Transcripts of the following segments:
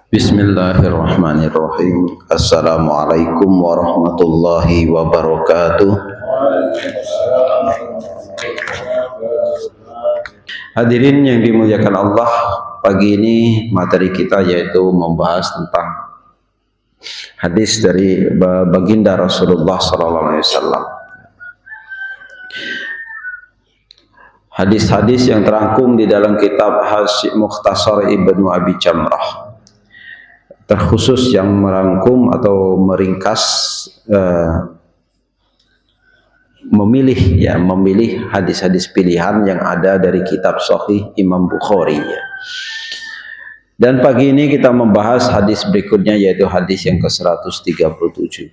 Bismillahirrahmanirrahim. Assalamualaikum warahmatullahi wabarakatuh. Hadirin yang dimuliakan Allah, pagi ini materi kita yaitu membahas tentang hadis dari baginda Rasulullah SAW. Hadis-hadis yang terangkum di dalam kitab Mukhtasar Ibnu Abi Jamrah, terkhusus yang merangkum atau meringkas, memilih hadis-hadis pilihan yang ada dari kitab Sahih Imam Bukhari. Dan pagi ini kita membahas hadis berikutnya, yaitu hadis yang ke-137.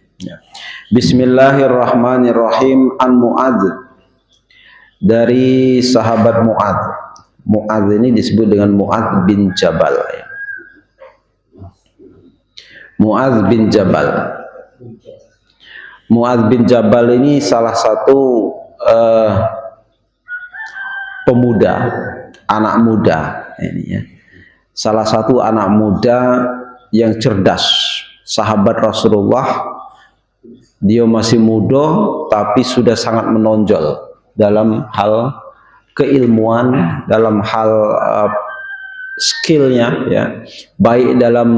Bismillahirrahmanirrahim. An Mu'adz, dari sahabat Mu'adz. Mu'adz ini disebut dengan Mu'adz bin Jabal. Mu'adz bin Jabal. Mu'adz bin Jabal ini salah satu pemuda, anak muda ini ya. Salah satu anak muda yang cerdas, sahabat Rasulullah. Dia masih muda tapi sudah sangat menonjol dalam hal keilmuan, dalam hal skillnya ya, baik dalam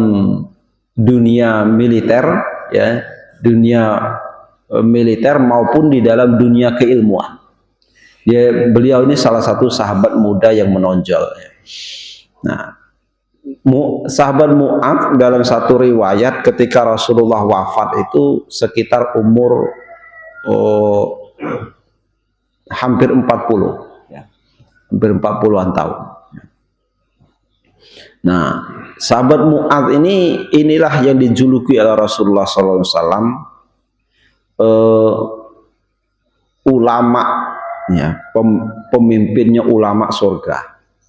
dunia militer ya, dunia militer maupun di dalam dunia keilmuan. Beliau ini salah satu sahabat muda yang menonjol ya. Nah, sahabat Mu'adz dalam satu riwayat ketika Rasulullah wafat itu sekitar umur hampir 40 ya, hampir 40-an tahun. Nah, sahabat Mu'adz inilah yang dijuluki oleh Rasulullah SAW ulama ya, pemimpinnya ulama surga.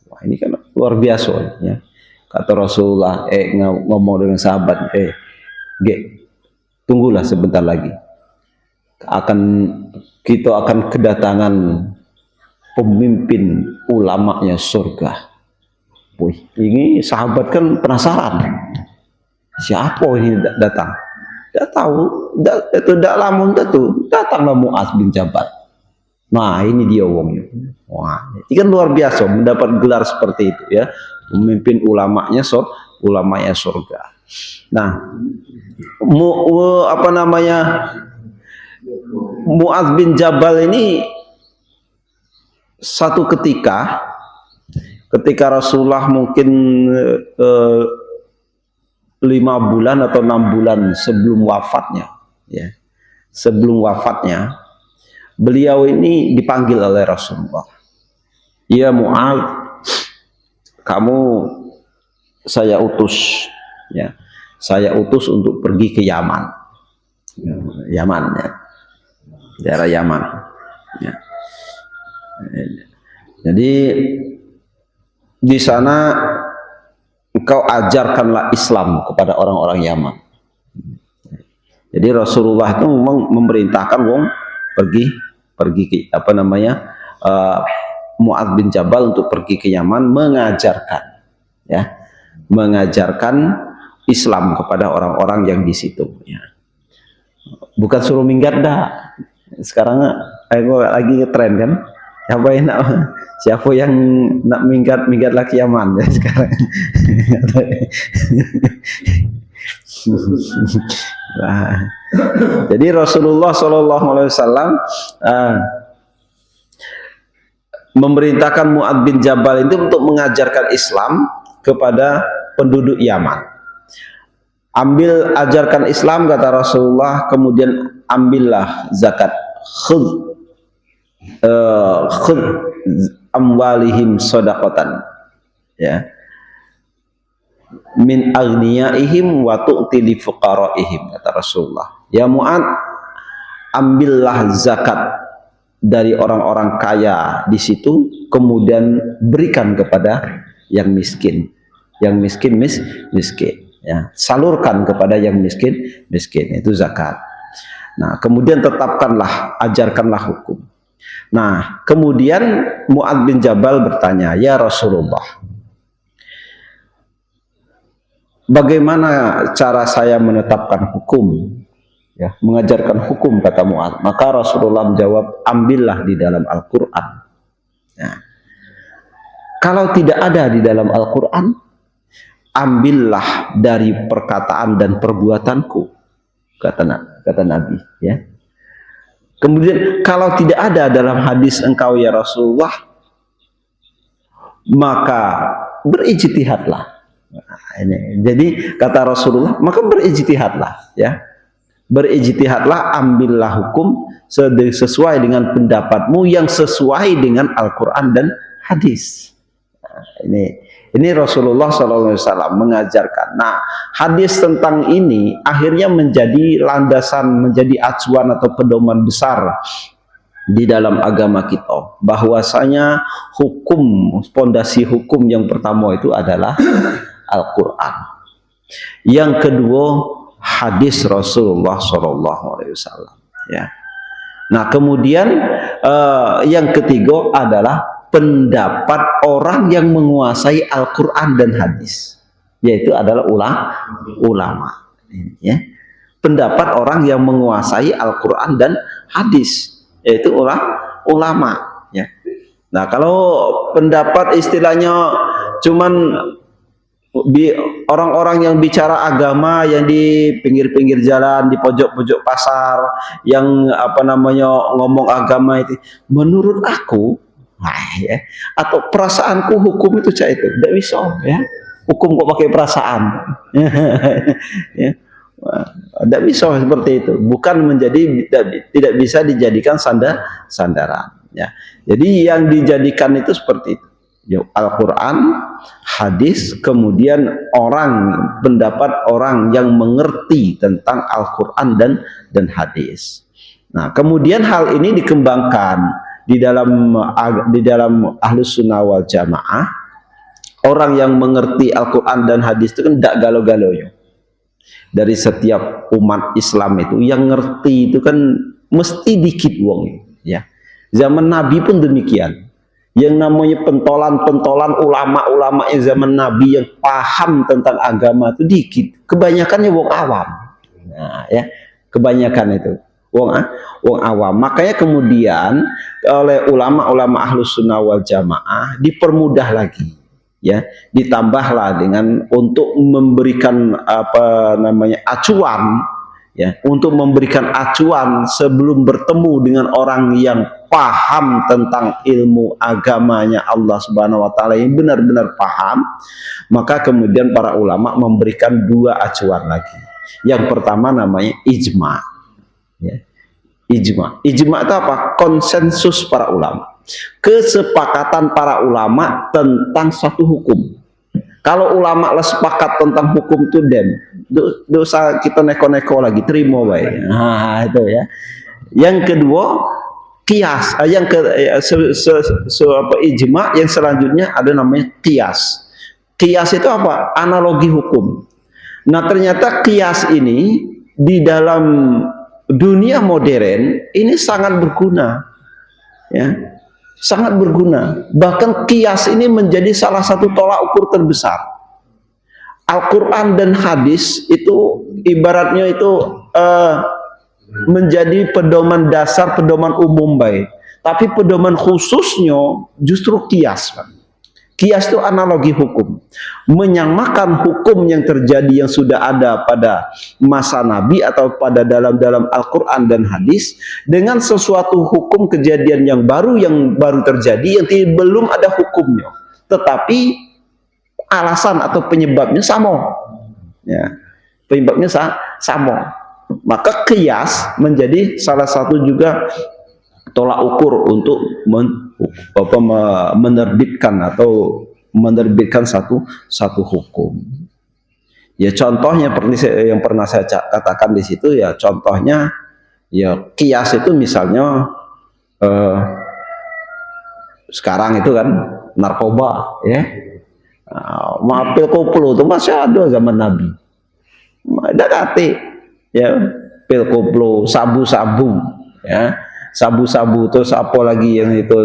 Wah, ini kan luar biasa ya. Kata Rasulullah ngomong dengan sahabat, tunggulah sebentar lagi, kita akan kedatangan pemimpin ulamanya surga. Wih, ini sahabat kan penasaran, siapa ini datang? Tidak tahu, tidak lama itu datanglah Mu'adz bin Jabal. Nah, ini dia wongnya. Wah, ini kan luar biasa mendapat gelar seperti itu ya, pemimpin ulamanya surga. Nah, Mu'adz bin Jabal ini satu ketika Rasulullah mungkin 5 bulan atau 6 bulan sebelum wafatnya ya, sebelum wafatnya beliau ini dipanggil oleh Rasulullah. Ya Mu'adz, kamu saya utus ya, saya utus untuk pergi ke Yaman ya, daerah Yaman ya. Jadi di sana engkau ajarkanlah Islam kepada orang-orang Yaman. Jadi Rasulullah itu memang memerintahkan pergi ke Mu'adz bin Jabal untuk pergi ke Yaman, mengajarkan Islam kepada orang-orang yang di situ ya. Bukan suruh minggat dah. Sekarang aku lagi ngetren kan, siapa yang nak minggat lagi Yaman ya sekarang. Nah, jadi Rasulullah SAW memerintahkan Mu'adz bin Jabal itu untuk mengajarkan Islam kepada penduduk Yaman. Ajarkan Islam kata Rasulullah, kemudian ambillah zakat. Khudh amwalihim shadaqatan ya, min aghniyaihim wa tu'ti li fuqaraihim, kata Rasulullah. Ya Mu'adz, ambillah zakat dari orang-orang kaya di situ, kemudian berikan kepada yang miskin. Miskin ya, salurkan kepada yang miskin, itu zakat. Nah, kemudian ajarkanlah hukum. Nah, kemudian Mu'adz bin Jabal bertanya, ya Rasulullah, bagaimana cara saya menetapkan hukum, ya, mengajarkan hukum, kata Mu'adz. Maka Rasulullah menjawab, ambillah di dalam Al-Quran. Ya. Kalau tidak ada di dalam Al-Quran, ambillah dari perkataan dan perbuatanku, kata Nabi. Ya. Kemudian kalau tidak ada dalam hadis engkau ya Rasulullah, maka berijtihadlah. Nah, ini. Jadi kata Rasulullah, maka berijtihadlah, ya. Berijtihadlah, ambillah hukum sesuai dengan pendapatmu yang sesuai dengan Al-Quran dan hadis. Nah, ini Rasulullah SAW mengajarkan. Nah, hadis tentang ini akhirnya menjadi landasan, menjadi acuan atau pedoman besar di dalam agama kita, bahwasanya hukum, pondasi hukum yang pertama itu adalah Al-Quran. Yang kedua, hadis Rasulullah SAW. Ya. Nah, kemudian yang ketiga adalah pendapat orang yang menguasai Al-Quran dan hadis, yaitu adalah ulama. Ya. Pendapat orang yang menguasai Al-Quran dan hadis, yaitu ulama. Ya. Nah, kalau pendapat istilahnya cuman orang-orang yang bicara agama yang di pinggir-pinggir jalan, di pojok-pojok pasar, yang ngomong agama itu, menurut aku, ya, atau perasaanku hukum itu cak itu, tidak bisa, ya. Hukum kok pakai perasaan, ya. Tidak bisa seperti itu. Bukan menjadi, tidak bisa dijadikan sandaran. Ya. Jadi yang dijadikan itu seperti itu. Al-Quran, hadis, kemudian pendapat orang yang mengerti tentang Al-Quran dan hadis. Nah, kemudian hal ini dikembangkan di dalam Ahlus Sunnah wal Jamaah. Orang yang mengerti Al-Quran dan hadis itu kan tidak galau-galaunya. Dari setiap umat Islam itu yang ngerti itu kan mesti dikit wong, ya. Zaman Nabi pun demikian. Yang namanya pentolan-pentolan ulama-ulama yang zaman Nabi yang paham tentang agama itu dikit. Kebanyakannya wong awam. Nah, ya, kebanyakan itu wong awam. Makanya kemudian oleh ulama-ulama Ahlus Sunnah wal Jamaah dipermudah lagi, ya, ditambahlah dengan untuk memberikan acuan, ya, untuk memberikan acuan sebelum bertemu dengan orang yang paham tentang ilmu agamanya Allah Subhanahu wa taala, yang benar-benar paham. Maka kemudian para ulama memberikan dua acuan lagi. Yang pertama namanya ijma, ya. Ijma itu apa? Konsensus para ulama, kesepakatan para ulama tentang suatu hukum. Kalau ulama sepakat tentang hukum itu, dan dosa kita neko-neko lagi, terima baik. Nah, itu ya. Yang kedua, kias. Ijma yang selanjutnya ada namanya kias. Kias itu apa? Analogi hukum. Nah, ternyata kias ini di dalam dunia modern ini sangat berguna, ya, sangat berguna. Bahkan kias ini menjadi salah satu tolak ukur terbesar. Al-Quran dan hadis itu ibaratnya itu menjadi pedoman dasar, pedoman umum baik. Tapi pedoman khususnya justru kias, Pak. Kias itu analogi hukum, menyamakan hukum yang terjadi yang sudah ada pada masa Nabi atau pada dalam Al-Quran dan hadis dengan sesuatu hukum kejadian yang baru terjadi yang belum ada hukumnya, tetapi alasan atau penyebabnya sama, ya, penyebabnya sama. Maka kias menjadi salah satu juga tolak ukur untuk menerbitkan satu hukum. Ya, contohnya yang pernah saya katakan di situ, ya, contohnya ya kias itu misalnya sekarang itu kan narkoba, ya. Pil koplo itu masih ada zaman Nabi. Ada kate, ya, pil koplo, sabu-sabu, ya. Sabu-sabu, terus apa lagi yang itu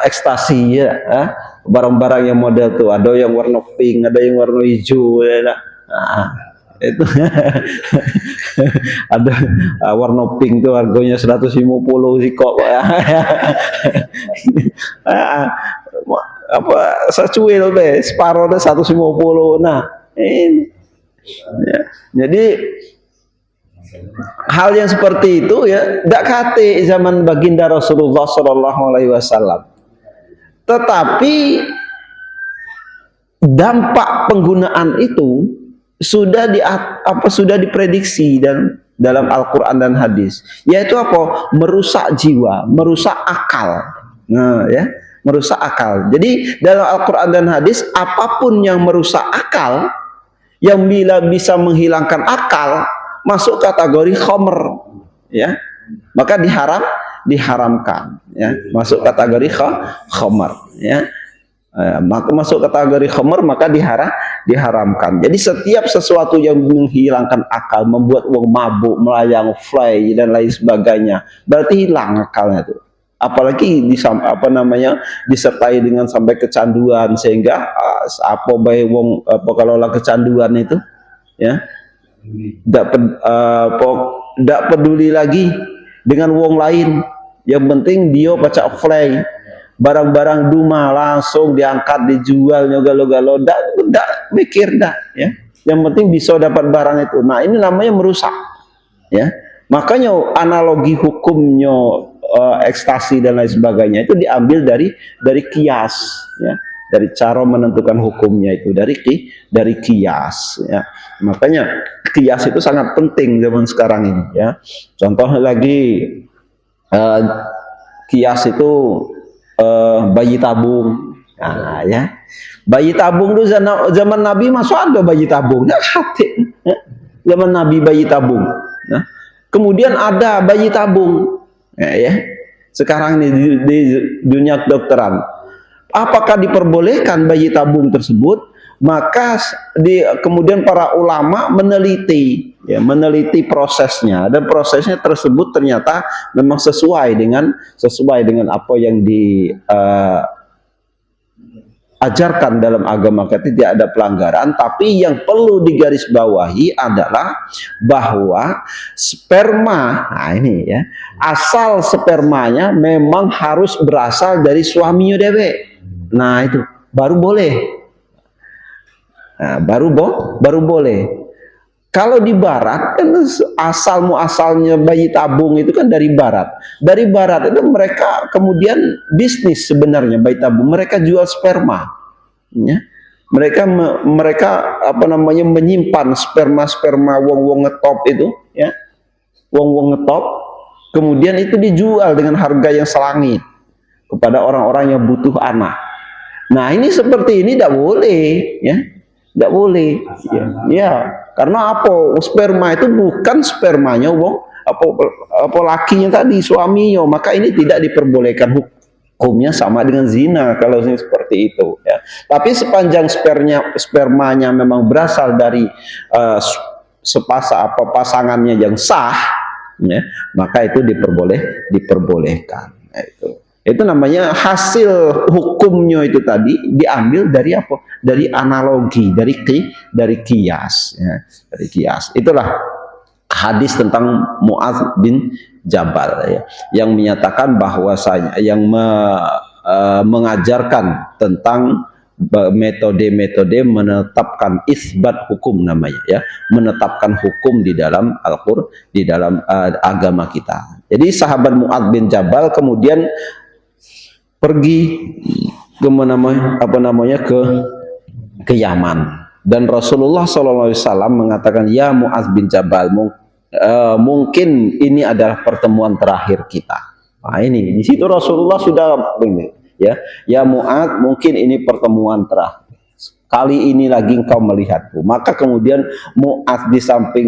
ekstasi, ya, barang-barang yang model tuh, ada yang warna pink, ada yang warna hijau, ya. Nah, itu ada warna pink tuh harganya 150 sih kok. Apa secuil be separuh deh 150. Nah, ini ya. Jadi hal yang seperti itu ya tidak kate zaman baginda Rasulullah Shallallahu Alaihi Wasallam. Tetapi dampak penggunaan itu sudah sudah diprediksi dan dalam Al-Quran dan hadis, yaitu apa? Merusak jiwa, merusak akal. Nah, ya, merusak akal. Jadi dalam Al-Quran dan hadis, apapun yang merusak akal, yang bila bisa menghilangkan akal, masuk kategori khomer, ya, maka diharamkan, ya, masuk kategori khomer, ya. Maka masuk kategori khamr, maka diharamkan. Jadi setiap sesuatu yang menghilangkan akal, membuat wong mabuk, melayang, fly dan lain sebagainya, berarti hilang akalnya itu. Apalagi disertai dengan sampai kecanduan, sehingga apa bae wong kalau kecanduan itu, ya, tidak peduli lagi dengan wong lain. Yang penting dia baca fly, barang-barang Duma langsung diangkat, dijual, galo-galo, ndak mikir dah, ya. Yang penting bisa dapat barang itu. Nah, ini namanya merusak, ya. Makanya analogi hukumnya ekstasi dan lain sebagainya itu diambil dari kias, ya. Dari cara menentukan hukumnya itu dari kias, ya. Makanya kias itu sangat penting zaman sekarang ini, ya. Contoh lagi, kias itu bayi tabung. Nah, ya, bayi tabung itu zaman Nabi masuk ada bayi tabung. Nah, zaman Nabi bayi tabung. Nah, kemudian ada bayi tabung, ya. Sekarang ini di dunia kedokteran, apakah diperbolehkan bayi tabung tersebut? Maka kemudian para ulama meneliti, ya, meneliti prosesnya, dan prosesnya tersebut ternyata memang sesuai dengan apa yang diajarkan dalam agama kita, tidak ada pelanggaran. Tapi yang perlu digarisbawahi adalah bahwa sperma, nah ini ya, asal spermanya memang harus berasal dari suaminya dewe. Nah, itu baru boleh. Nah, baru boleh. Kalau di barat kan asalnya bayi tabung itu kan dari barat. Dari barat itu mereka kemudian bisnis sebenarnya bayi tabung. Mereka jual sperma, ya. Mereka menyimpan sperma wong ngetop itu, ya. Wong ngetop, kemudian itu dijual dengan harga yang selangit kepada orang-orang yang butuh anak. Nah, ini seperti ini tidak boleh, ya. Tidak boleh, ya, karena apa? Sperma itu bukan spermanya wong apa lakinya tadi, suaminya, maka ini tidak diperbolehkan, hukumnya sama dengan zina kalau seperti itu, ya. Tapi sepanjang spermanya memang berasal dari pasangannya yang sah, ya, maka itu diperbolehkan. Nah, itu namanya hasil hukumnya itu tadi diambil dari apa? Dari analogi, dari kias, ya, dari kias. Itulah hadis tentang Mu'adz bin Jabal, ya, yang menyatakan bahwasanya, yang mengajarkan tentang metode-metode menetapkan isbat hukum namanya, ya, menetapkan hukum di dalam Al-Qur'an, di dalam agama kita. Jadi sahabat Mu'adz bin Jabal kemudian pergi ke ke Yaman, dan Rasulullah SAW mengatakan, ya Mu'adz bin Jabal, mungkin ini adalah pertemuan terakhir kita. Nah, ini di situ Rasulullah sudah ini, ya Mu'adz, mungkin ini pertemuan terakhir. Kali ini lagi engkau melihatku. Maka kemudian Mu'adz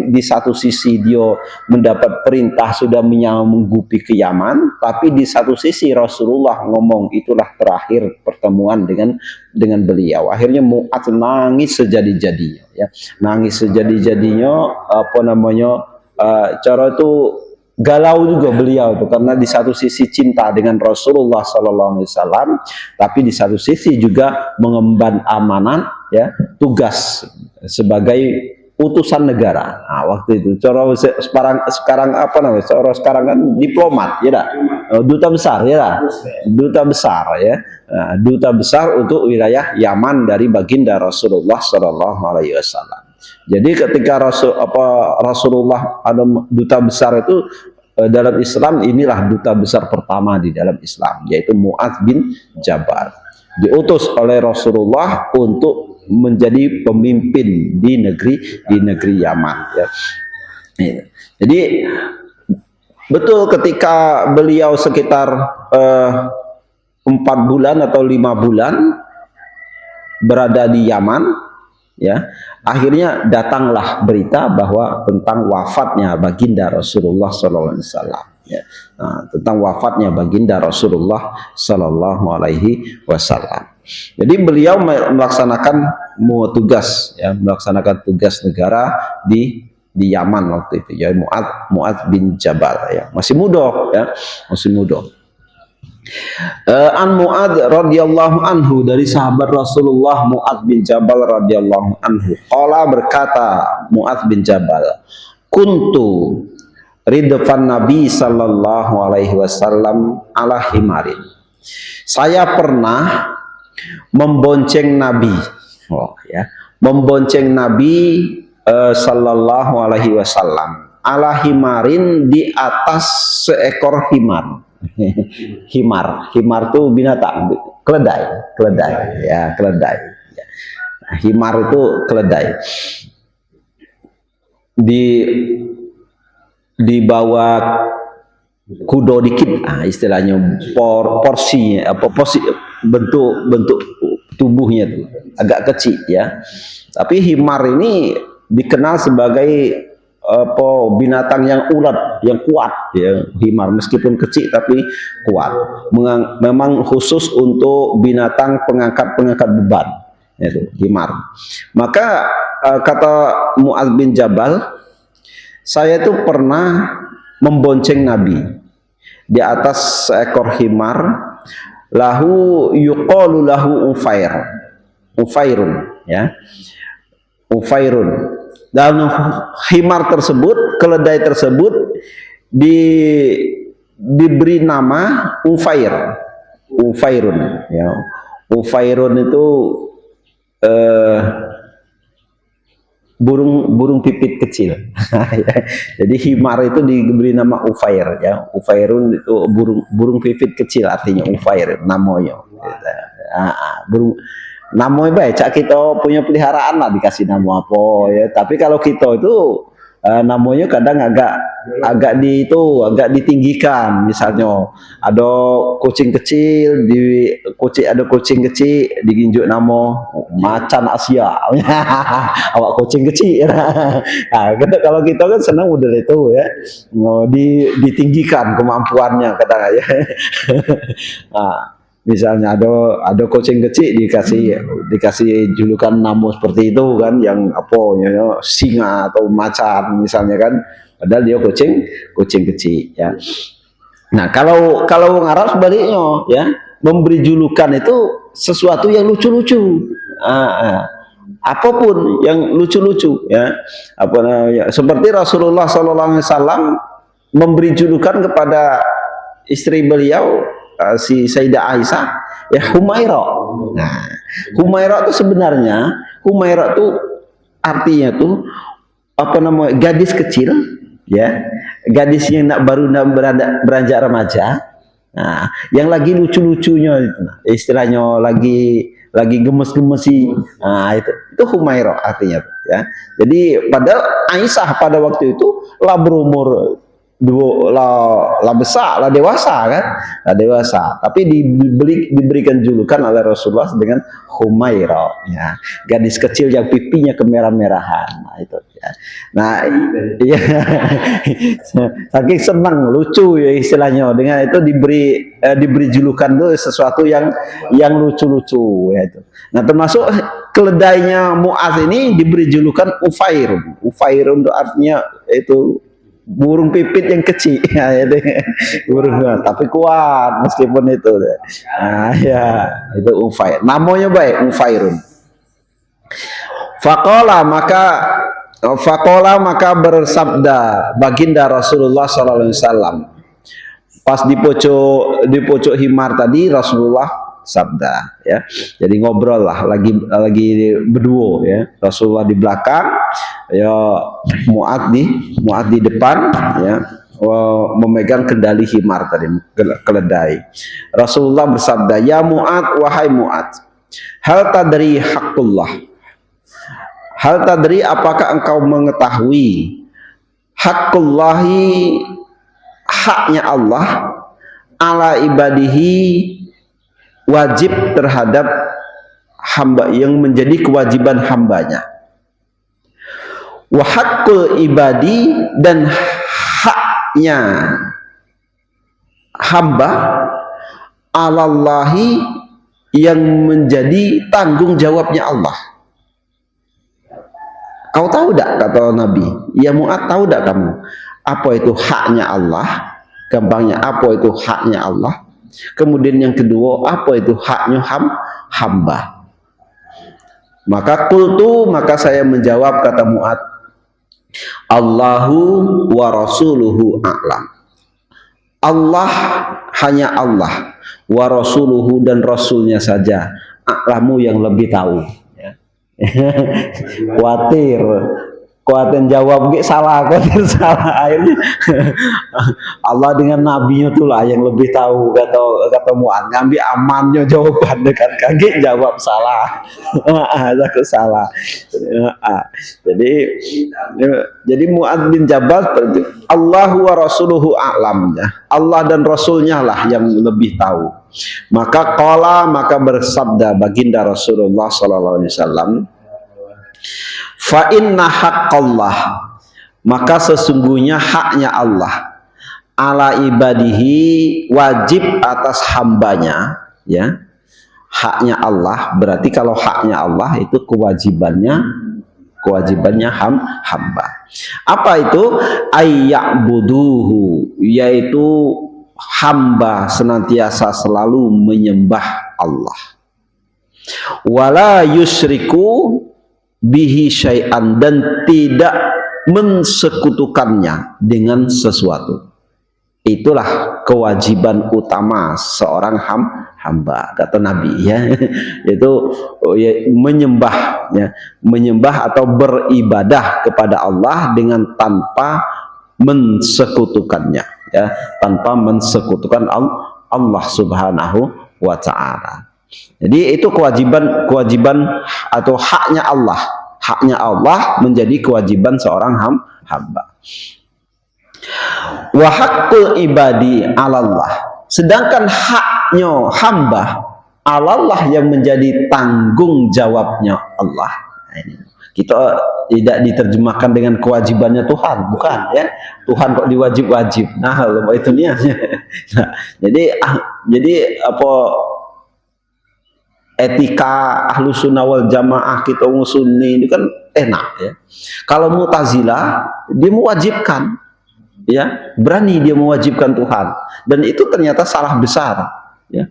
di satu sisi dia mendapat perintah sudah menyanggupi ke Yaman, tapi di satu sisi Rasulullah ngomong itulah terakhir pertemuan dengan beliau. Akhirnya Mu'adz nangis sejadi-jadinya, ya. Nangis sejadi-jadinya, cara itu galau juga beliau itu, karena di satu sisi cinta dengan Rasulullah Sallallahu Alaihi Wasallam, tapi di satu sisi juga mengemban amanat, ya, tugas sebagai utusan negara. Nah, waktu itu sekarang apa namanya? Sekarang kan diplomat, ya dah. Duta besar, ya dah. Duta besar, ya. Nah, duta besar untuk wilayah Yaman dari baginda Rasulullah Sallallahu Alaihi Wasallam. Jadi ketika Rasulullah ada duta besar itu dalam Islam, inilah duta besar pertama di dalam Islam, yaitu Mu'adz bin Jabal. Diutus oleh Rasulullah untuk menjadi pemimpin di negeri Yaman, ya. Jadi betul ketika beliau sekitar 4 bulan atau 5 bulan berada di Yaman, ya, akhirnya datanglah berita bahwa tentang wafatnya baginda Rasulullah SAW, ya. Nah, tentang wafatnya baginda Rasulullah Sallallahu Alaihi Wasallam. Jadi beliau melaksanakan tugas, ya, melaksanakan tugas negara di Yaman waktu itu, ya, Mu'adz bin Jabal, ya, masih muda, ya, masih muda. An Mu'adz radhiyallahu anhu, dari sahabat Rasulullah Mu'adz bin Jabal radhiyallahu anhu, qala, berkata Mu'adz bin Jabal, kuntu ridfan Nabi sallallahu alaihi wasallam ala himarin. Saya pernah membonceng Nabi, ya, membonceng Nabi sallallahu alaihi wasallam ala himarin, di atas seekor himar. Himar itu binatang, keledai, ya, keledai. Himar itu keledai. Di bawah kudo dikit, istilahnya porsi bentuk tubuhnya itu agak kecil, ya. Tapi himar ini dikenal sebagai binatang yang ulet, yang kuat, ya. Himar meskipun kecil tapi kuat. Memang khusus untuk binatang pengangkat beban, itu himar. Maka kata Mu'adz bin Jabal, saya itu pernah membonceng Nabi di atas seekor himar, lahu yuqalu lahu Ufairun, ya, Ufairun. Dan himar tersebut, keledai tersebut diberi nama Ufairun, ya. Ufairun itu burung pipit kecil. Jadi himar itu diberi nama Ufair, ya. Ufairun itu burung pipit kecil, artinya Ufair namanya. Burung namanya baik, cak kita punya peliharaan lah dikasih nama apa, ya. Tapi kalau kita itu namanya kadang agak ditinggikan. Misalnya ada kucing kecil, ada kucing kecil diginjuk nama macan Asia. Awak kucing kecil. Nah, kalau kita kan senang model itu, ya, mau ditinggikan kemampuannya kadang aja. Nah, misalnya ada kucing kecil dikasih julukan nama seperti itu kan, yang apa, ya, singa atau macan misalnya kan, padahal dia kucing kecil, ya. Nah, kalau Arab sebaliknya, ya, memberi julukan itu sesuatu yang lucu-lucu. Apapun yang lucu-lucu, ya. Apa namanya? Seperti Rasulullah SAW memberi julukan kepada istri beliau, si Sayyidah Aisyah, ya, Humaira. Nah, Humaira itu sebenarnya, Humaira itu artinya tuh apa namanya, gadis kecil, ya, gadis yang baru beranjak remaja. Nah, yang lagi lucu-lucunya, istilahnya lagi gemes-gemesi. Nah, itu Humaira artinya, ya. Jadi padahal Aisyah pada waktu itu lah berumur besar, lah dewasa kan, tapi diberikan julukan oleh Rasulullah dengan Humaira, ya, gadis kecil yang pipinya kemerah-merahan. Nah, itu, ya. Nah, iya. Saking senang, lucu, ya, istilahnya, dengan itu diberi julukan itu sesuatu yang lucu-lucu, ya, itu. Nah, termasuk keledainya Mu'adz ini diberi julukan Ufairun. Ufairun itu artinya itu burung pipit yang kecil. Ya, itu burung, tapi kuat meskipun itu. Nah, ya, itu Ufair. Namanya baik, Ufairun. Fakola maka bersabda baginda Rasulullah sallallahu alaihi wasallam. Pas di pojok himar tadi Rasulullah sabda, ya. Jadi ngobrol lah, lagi berdua, ya. Rasulullah di belakang, ya, Mu'adz di depan, ya, memegang kendali himar tadi, keledai. Rasulullah bersabda, ya Mu'adz, wahai Mu'adz, hal tadri haqqullah. Hal tadri, apakah engkau mengetahui haqqullahi, haknya Allah, ala ibadihi, wajib terhadap hamba, yang menjadi kewajiban hambanya. Wa haqqul ibadi, dan haknya hamba, alallahi, yang menjadi tanggung jawabnya Allah. Kau tahu tak, kata Nabi, ya Mu'adz, tahu tak kamu apa itu haknya Allah? Gampangnya, apa itu haknya Allah? Kemudian yang kedua, apa itu haknya hamba? Maka maka saya menjawab, kata Mu'adz, Allahu wa rasuluhu a'lam. Allah, hanya Allah, wa rasuluhu, dan rasulnya saja, a'lamu, yang lebih tahu. Khawatir jawab salah, akhirnya Allah dengan nabinya tuh lah yang lebih tahu, kata Mu'adz. Ngambil amannya jawaban dekat kaget jawab salah. Takut salah. Jadi Mu'adz bin Jabal, Allahu wa rasuluhu a'lam, Allah dan rasulnya lah yang lebih tahu. Maka bersabda baginda Rasulullah sallallahu alaihi wasallam, fa inna haqqallah, maka sesungguhnya haknya Allah, ala ibadihi, wajib atas hambanya, ya. Haknya Allah, berarti kalau haknya Allah itu kewajibannya hamba. Apa itu? Ayya'buduhu, yaitu hamba senantiasa selalu menyembah Allah. Wala yusyriku bihi syai'an, dan tidak mensekutukannya dengan sesuatu. Itulah kewajiban utama seorang hamba, kata Nabi, ya. Itu menyembah atau beribadah kepada Allah dengan tanpa mensekutukannya, ya, tanpa mensekutukan Allah Subhanahu wa ta'ala. Jadi itu kewajiban atau haknya Allah menjadi kewajiban seorang hamba. Wa haqqul ibadi 'alallah, sedangkan haknya hamba Allah yang menjadi tanggung jawabnya Allah. Kita tidak diterjemahkan dengan kewajibannya Tuhan, bukan, ya. Tuhan kok diwajib-wajib. Nah, itu niatnya. Nah, jadi apa, etika ahlu sunnah wal jamaah kita Sunni ini kan enak, ya. Kalau Mu'tazilah dia mewajibkan, ya, berani dia mewajibkan Tuhan, dan itu ternyata salah besar, ya.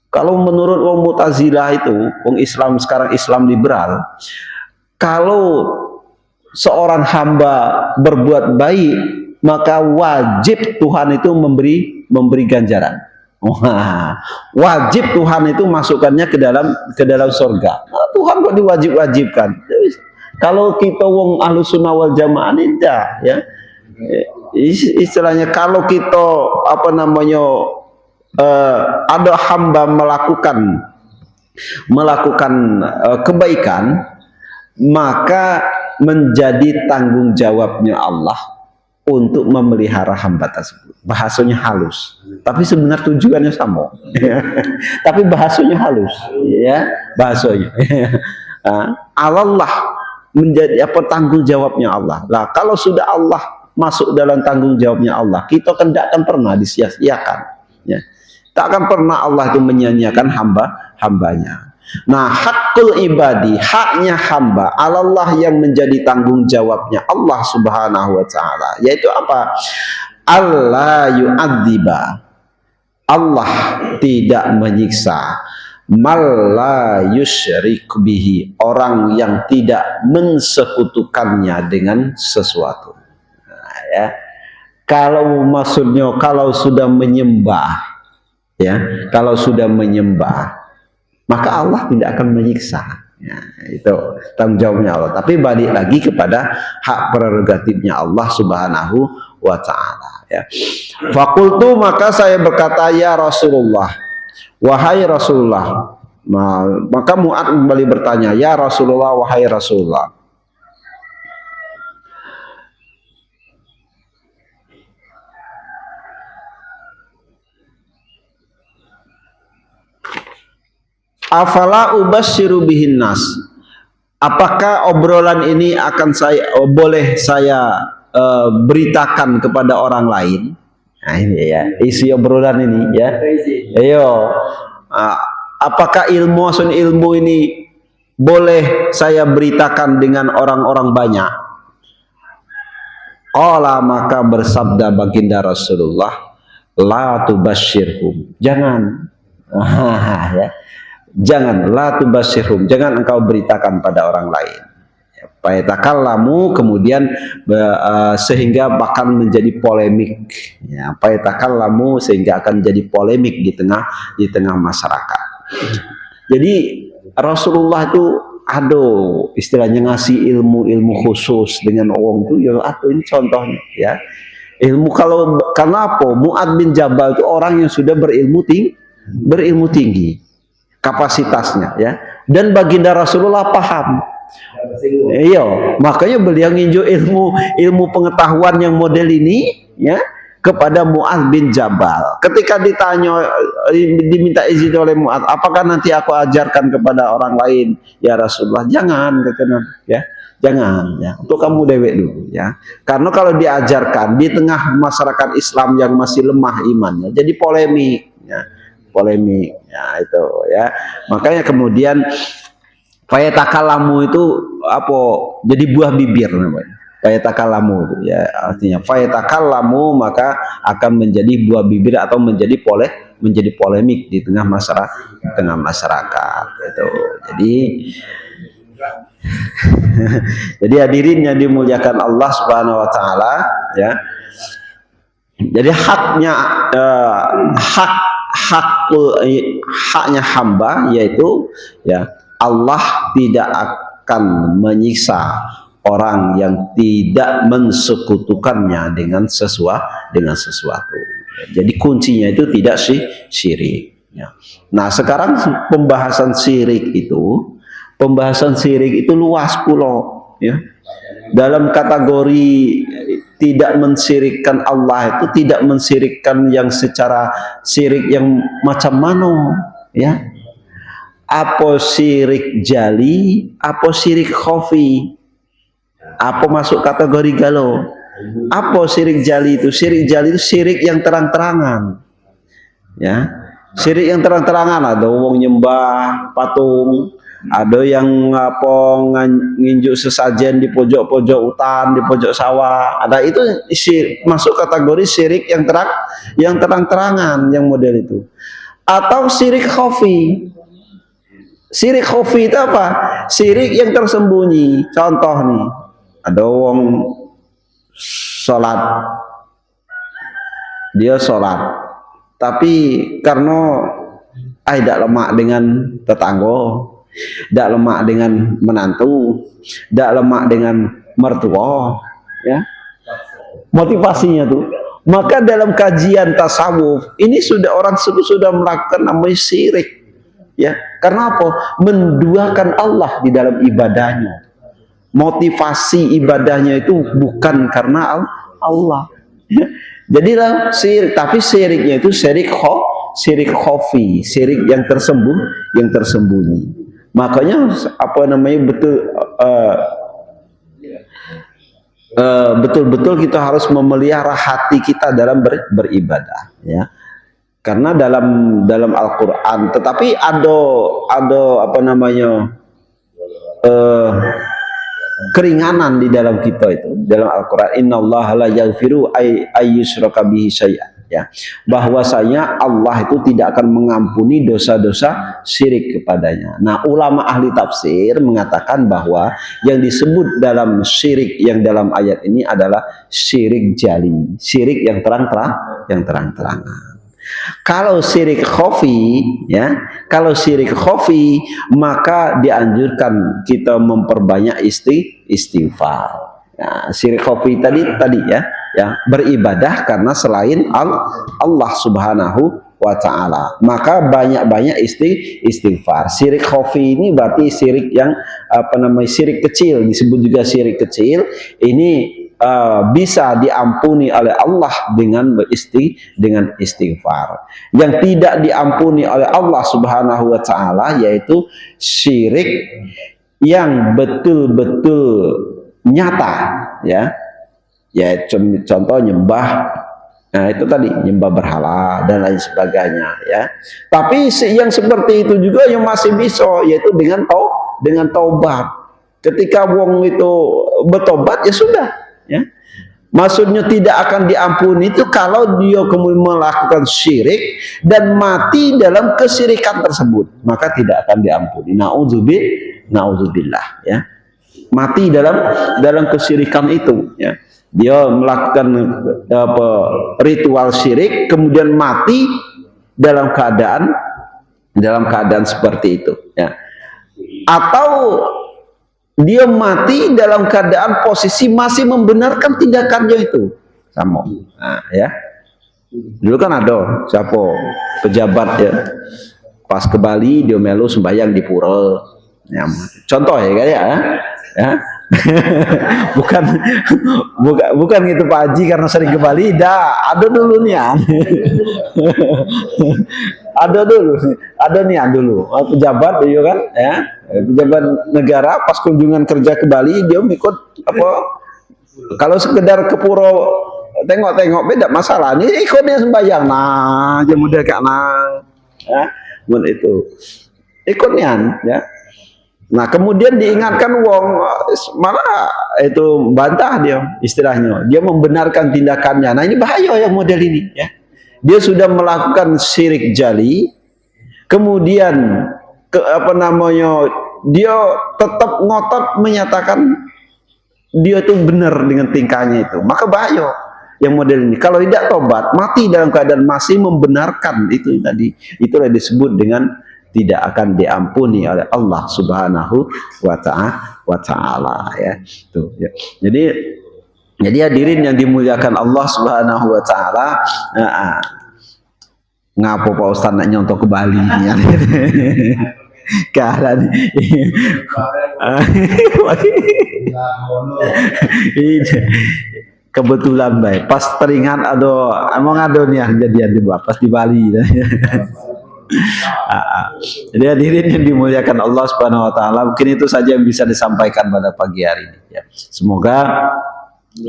Kalau menurut wong Mu'tazilah itu, wong Islam sekarang, Islam liberal, kalau seorang hamba berbuat baik, maka wajib Tuhan itu memberi ganjaran. Wah, wajib Tuhan itu masukkannya ke dalam surga. Nah, Tuhan kok diwajib-wajibkan? Kalau kita wong ahlu sunnah wal jamaah tidak, ya. Istilahnya kalau kita ada hamba melakukan kebaikan, maka menjadi tanggung jawabnya Allah untuk memelihara hamba tersebut. Bahasanya halus, tapi sebenarnya tujuannya sama. Tapi bahasanya halus, ya, bahasanya. Allah menjadi tanggung jawabnya Allah. Lah, kalau sudah Allah masuk dalam tanggung jawabnya Allah, kita kan tidak akan pernah disia-siakan, ya. Tak akan pernah Allah itu menyia-nyiakan hambanya. Nah, hakul ibadi, haknya hamba, Allah yang menjadi tanggung jawabnya Allah Subhanahu wa taala, yaitu apa? Allah yu'adziba, Allah tidak menyiksa malla yusyrik bihi, orang yang tidak mensekutukannya dengan sesuatu. Nah, ya. Kalau maksudnya kalau sudah menyembah, ya, kalau sudah menyembah, maka Allah tidak akan menyiksa. Ya, itu tanggung jawabnya Allah. Tapi balik lagi kepada hak prerogatifnya Allah Subhanahu wa taala, ya. Fakultu, maka saya berkata, ya Rasulullah, wahai Rasulullah. Maka Mu'ad kembali bertanya, ya Rasulullah, wahai Rasulullah, afala ubasyiru bihin nas, apakah obrolan ini akan boleh saya beritakan kepada orang lain? Nah, ini ya isi obrolan ini, ya. Ayo, apakah ilmu ini boleh saya beritakan dengan orang-orang banyak? Qala, maka bersabda baginda Rasulullah, la tubasyirhum, jangan. Ya. Jangan, la tubasyirhum, jangan engkau beritakan pada orang lain. Fayatakallamu, kemudian sehingga bahkan menjadi polemik. Ya, fayatakallamu, sehingga akan jadi polemik di tengah masyarakat. Jadi Rasulullah itu istilahnya ngasih ilmu khusus dengan orang itu, ya ini contohnya, ya. Ilmu karena apa? Mu'ad bin Jabal itu orang yang sudah berilmu tinggi kapasitasnya, ya, dan baginda Rasulullah paham. Iya, makanya beliau nginju ilmu pengetahuan yang model ini, ya, kepada Mu'ad bin Jabal. Ketika diminta izin oleh Mu'ad, apakah nanti aku ajarkan kepada orang lain? Ya Rasulullah, jangan, katanya, ya. Jangan, ya, untuk kamu dewek dulu, ya. Karena kalau diajarkan di tengah masyarakat Islam yang masih lemah imannya, jadi polemik, ya. Polemik, ya, itu, ya. Makanya kemudian fayatakallamu itu apa? Jadi buah bibir namanya. Fayatakallamu itu, ya, artinya fayatakallamu, maka akan menjadi buah bibir atau menjadi polemik di tengah masyarakat, itu. Jadi hadirin yang dimuliakan Allah Subhanahu wa taala, ya. Jadi haknya hamba, yaitu, ya, Allah tidak akan menyiksa orang yang tidak mensekutukannya dengan sesuatu. Jadi kuncinya itu tidak syirik, ya. Nah, sekarang pembahasan syirik itu luas pulau, ya. Dalam kategori tidak mensirikkan Allah itu tidak mensirikkan yang secara syirik yang macam mana, ya. Apa syirik jali, apa syirik khafi, apa masuk kategori galau. Apa syirik jali itu? Syirik jali itu syirik yang terang-terangan, ya. Syirik yang terang-terangan, ada wong nyembah patung, ada yang nginjuk sesajen di pojok-pojok hutan, di pojok sawah. Ada, itu masuk kategori syirik yang terang-terangan, yang model itu. Atau syirik khafi. Syirik khafi itu apa? Syirik yang tersembunyi. Contoh nih, ada wong dia sholat, tapi karena tidak lemak dengan tetangga, tidak lemak dengan menantu, tidak lemak dengan mertua, ya, motivasinya tuh. Maka dalam kajian tasawuf ini orang sudah melakukan namanya syirik, ya. Karena apa? Menduakan Allah di dalam ibadahnya. Motivasi ibadahnya itu bukan karena Allah, ya. Jadilah syirik, tapi syiriknya itu syirik khafi, syirik yang tersembunyi. Makanya betul-betul kita harus memelihara hati kita dalam beribadah, ya. Karena dalam Al-Qur'an, tetapi ada apa namanya, eh, keringanan di dalam kita itu. Dalam Al-Qur'an, innallaha la yaghfiru ayyushraka bihi syai'an, ya. Bahwasanya Allah itu tidak akan mengampuni dosa-dosa syirik kepadanya. Nah, ulama ahli tafsir mengatakan bahwa yang disebut dalam syirik yang dalam ayat ini adalah syirik jali, syirik yang terang-terangan. Kalau syirik khafi, ya, kalau syirik khafi, maka dianjurkan kita memperbanyak istighfar. Nah, syirik khafi tadi ya, beribadah karena selain Allah Subhanahu wa ta'ala, maka banyak-banyak istighfar. Syirik khafi ini berarti syirik yang apa namanya, syirik kecil, disebut juga syirik kecil. Ini bisa diampuni oleh Allah dengan istighfar. Yang tidak diampuni oleh Allah Subhanahu wa ta'ala yaitu syirik yang betul-betul nyata, ya. Ya, contoh nyembah, nah itu tadi, nyembah berhala dan lain sebagainya, ya. Tapi yang seperti itu juga yang masih bisa, yaitu dengan taubat. Ketika wong itu bertobat, ya sudah, ya. Maksudnya tidak akan diampuni itu kalau dia kemudian melakukan syirik dan mati dalam kesyirikan tersebut, maka tidak akan diampuni. Nauzubillah, ya. Mati dalam kesyirikan itu, ya. Dia melakukan ritual syirik kemudian mati dalam keadaan seperti itu, ya. Atau dia mati dalam keadaan posisi masih membenarkan tindakannya itu, sama. Nah, ya. Dulu kan ada siapa pejabat, ya, pas ke Bali dia melu sembahyang di pura, ya. Contoh ya, ya. bukan gitu Pak Haji karena sering ke Bali, ada dulu nih. ada nih dulu pejabat dia kan, ya, pejabat negara pas kunjungan kerja ke Bali dia ikut apa, kalau sekedar ke pura tengok-tengok beda masalah, ini ikutnya sembahyang, nah dia mudah karena, ya, itu ikutnya, ya. Nah, kemudian diingatkan wong, malah itu bantah dia, istilahnya. Dia membenarkan tindakannya. Nah, ini bahaya yang model ini, ya. Dia sudah melakukan syirik jali, kemudian dia tetap ngotot menyatakan dia itu benar dengan tingkahnya itu. Maka bahaya yang model ini. Kalau tidak tobat, mati dalam keadaan masih membenarkan itu tadi. Itulah disebut dengan tidak akan diampuni oleh Allah Subhanahu wa ta'ala, ya. Tuh, ya. Jadi hadirin yang dimuliakan Allah Subhanahu wa ta'ala, ngapo Pak Ustaz nak nyontoh ke Bali ini, ya. Kalian kebetulan baik pas teringat emang ada nih kejadian di pas di Bali. Jadi hadirin yang dimuliakan Allah Subhanahu wa ta'ala, mungkin itu saja yang bisa disampaikan pada pagi hari ini, ya. Semoga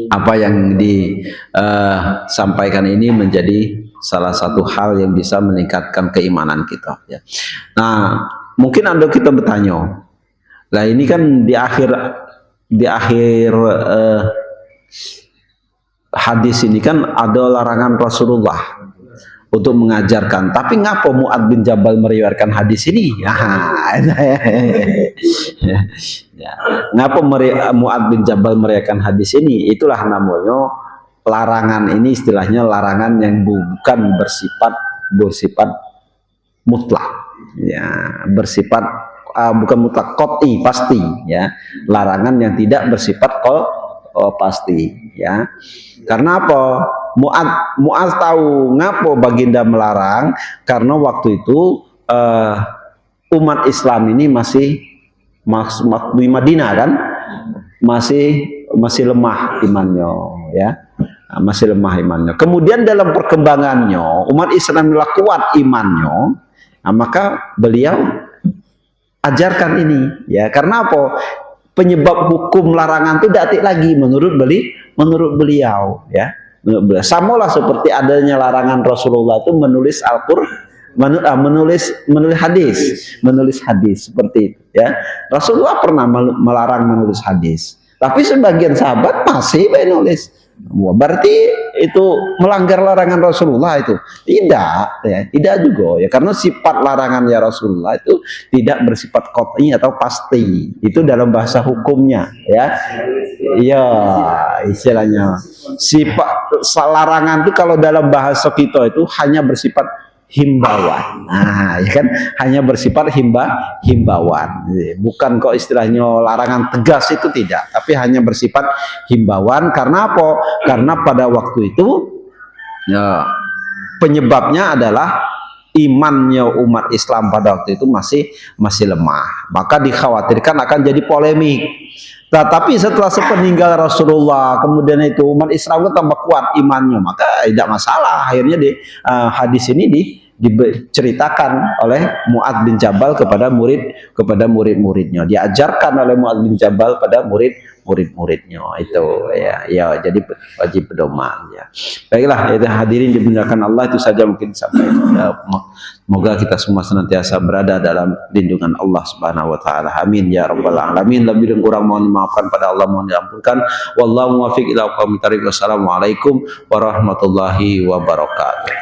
apa yang disampaikan ini menjadi salah satu hal yang bisa meningkatkan keimanan kita, ya. Nah, mungkin Anda kita bertanya, lah ini kan di akhir hadis ini kan ada larangan Rasulullah untuk mengajarkan, tapi ngapa Mu'adz bin Jabal meriwayatkan hadis ini? Ya. Ngapa Mu'adz bin Jabal meriwayatkan hadis ini? Itulah namanya larangan ini, istilahnya larangan yang bukan bersifat mutlak, ya, bersifat bukan mutlak qat'i, pasti, ya. Larangan yang tidak bersifat pasti, ya. Karena apa? Mu'adz tahu ngapo baginda melarang, karena waktu itu umat Islam ini masih di Madinah kan, masih lemah imannya, ya. Masih lemah imannya. Kemudian dalam perkembangannya umat Islam kuat imannya, nah, maka beliau ajarkan ini, ya. Karena apa? Penyebab hukum larangan itu datik lagi menurut beliau, ya. Samalah seperti adanya larangan Rasulullah itu menulis Al-Qur'an, menulis hadis seperti itu ya. Rasulullah pernah melarang menulis hadis, tapi sebagian sahabat masih menulis. Wah, berarti itu melanggar larangan Rasulullah itu? Tidak, ya, tidak juga ya, karena sifat larangan ya Rasulullah itu tidak bersifat qat'i atau pasti. Itu dalam bahasa hukumnya ya. Iya, istilahnya sifat larangan itu kalau dalam bahasa kita itu hanya bersifat himbauan. Nah, ya kan, hanya bersifat himbauan. Bukan kok istilahnya larangan tegas, itu tidak, tapi hanya bersifat himbauan. Karena apa? Karena pada waktu itu ya, penyebabnya adalah imannya umat Islam pada waktu itu masih lemah. Maka dikhawatirkan akan jadi polemik. Nah, tapi setelah sepeninggal Rasulullah, kemudian itu umat Islam tambah kuat imannya, maka tidak masalah. Akhirnya hadis ini diceritakan oleh Mu'adz bin Jabal kepada murid-muridnya, diajarkan oleh Mu'adz bin Jabal pada murid-muridnya itu ya, jadi wajib pedoman ya. Baiklah, itu hadirin dimuliakan Allah, itu saja mungkin sampai ya, semoga kita semua senantiasa berada dalam lindungan Allah Subhanahu wa taala. Amin ya rabbal alamin. Lebih dan kurang mohon dimaafkan, pada Allah mohon diampunkan. Wallahu muwaffiq ila aqwamit thariq. Wassalamualaikum warahmatullahi wabarakatuh.